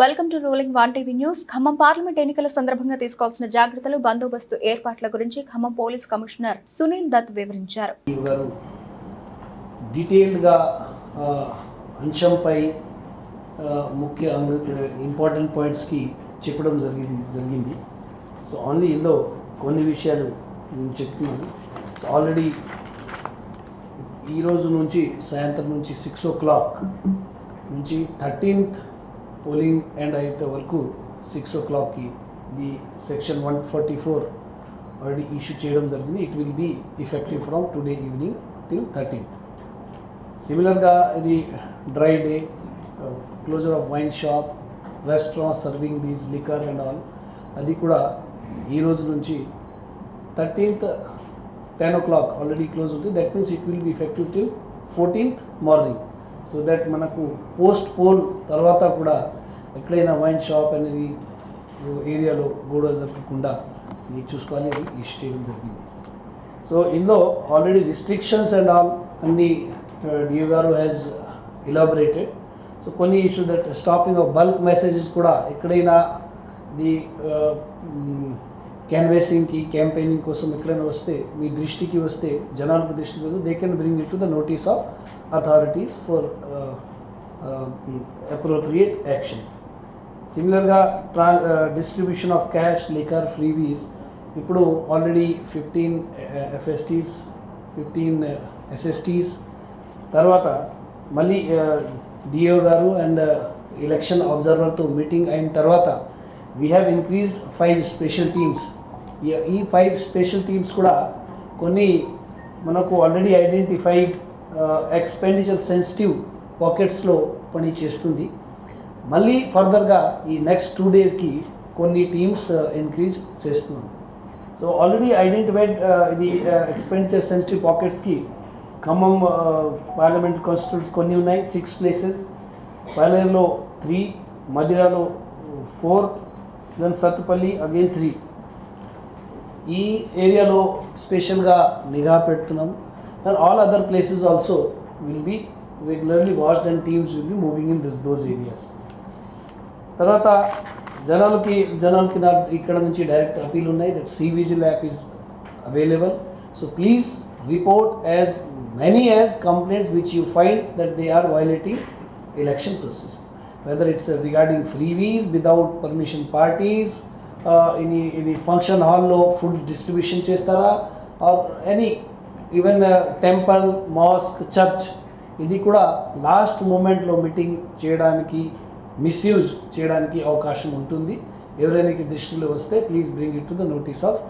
Welcome to ruling one TV news. Khammam parliament ఎన్నికల సందర్భంగా తీసుకోవాల్సిన జాగ్రత్తలు, బందోబస్తు ఏర్పాట్ల గురించి ఖమ్మం పోలీస్ కమిషనర్ సునీల్ దత్ వివరించారు. డీటెయిల్డ్గా అంశంపై ముఖ్య ఇంపార్టెంట్ పాయింట్స్కి చెప్పడం జరిగింది. సో ఓన్లీ ఇందులో కొన్ని విషయాలు నేను చెప్తున్నాను. సో ఆల్రెడీ ఈరోజు నుంచి సాయంత్రం నుంచి 6 o'clock నుంచి 13th పోలింగ్ ఎండ్ అయితే వరకు 6 o'clockకి ది సెక్షన్ 144 ఆల్రెడీ ఇష్యూ చేయడం జరిగింది. It will be effective from today evening till 13th. సిమిలర్గా ఇది dry day, closure of wine shop, restaurant serving these liquor and all, అది కూడా ఈ రోజు నుంచి 13th 10 o'clock ఆల్రెడీ క్లోజ్ అవుతుంది. That means it will be effective till 14th morning. So that మనకు post poll తర్వాత కూడా ఎక్కడైనా వైన్ షాప్ అనేది ఏరియాలో గొడవ జరగకుండా ఇది చూసుకోవాలి, అది ఇష్యూ చేయడం జరిగింది. సో ఇందులో ఆల్రెడీ రిస్ట్రిక్షన్స్ అండ్ ఆల్ అన్ని డిఓ గారు హ్యాజ్ ఎలాబరేటెడ్. సో కొన్ని issue that stopping of bulk messages కూడా ఎక్కడైనా ది క్యాన్వేసింగ్కి క్యాంపెయినింగ్ కోసం ఎక్కడైనా వస్తే మీ దృష్టికి వస్తే, జనాలకు దృష్టికి వస్తే, they can bring it to the notice of authorities for appropriate action. Similarly, distribution of cash, liquor, freebies. ఇప్పుడు ఆల్రెడీ 15 FSTs, 15 SSTs తర్వాత మళ్ళీ డిఓ గారు అండ్ ఎలక్షన్ అబ్జర్వర్తో మీటింగ్ అయిన తర్వాత we have increased 5 special teams. ఈ 5 స్పెషల్ టీమ్స్ కూడా కొన్ని మనకు ఆల్రెడీ ఐడెంటిఫైడ్ ఎక్స్పెండిచర్ సెన్సిటివ్ పాకెట్స్లో పని చేస్తుంది. మళ్ళీ ఫర్దర్గా ఈ నెక్స్ట్ 2 daysకి కొన్ని టీమ్స్ ఇంక్రీజ్ చేస్తున్నాం. సో ఆల్రెడీ ఐడెంటిఫైడ్ ఇది ఎక్స్పెండిచర్ సెన్సిటివ్ పాకెట్స్కి ఖమ్మం పార్లమెంట్ కాన్స్టిట్యూన్స్ కొన్ని ఉన్నాయి, 6 places. పాలేరులో 3, మదిరాలో 4, దెన్ సత్తుపల్లి అగైన్ 3. ఈ ఏరియాలో స్పెషల్గా నిఘా పెడుతున్నాం. And all other places also will be regularly watched and teams will be moving in those areas. తర్వాత జనాలకి ఇక్కడ నుంచి డైరెక్ట్ అపీల్ ఉన్నాయి that CVGIL app is available. So please report as many as complaints which you find that they are violating election procedure, whether it's regarding freebies without permission parties, ఇది function హాల్లో food distribution చేస్తారా, or any even temple, mosque, church, ఇది కూడా last మూమెంట్లో meeting చేయడానికి, misuse చేయడానికి అవకాశం ఉంటుంది. ఎవరైనా దృష్టిలో వస్తే please bring it to the notice of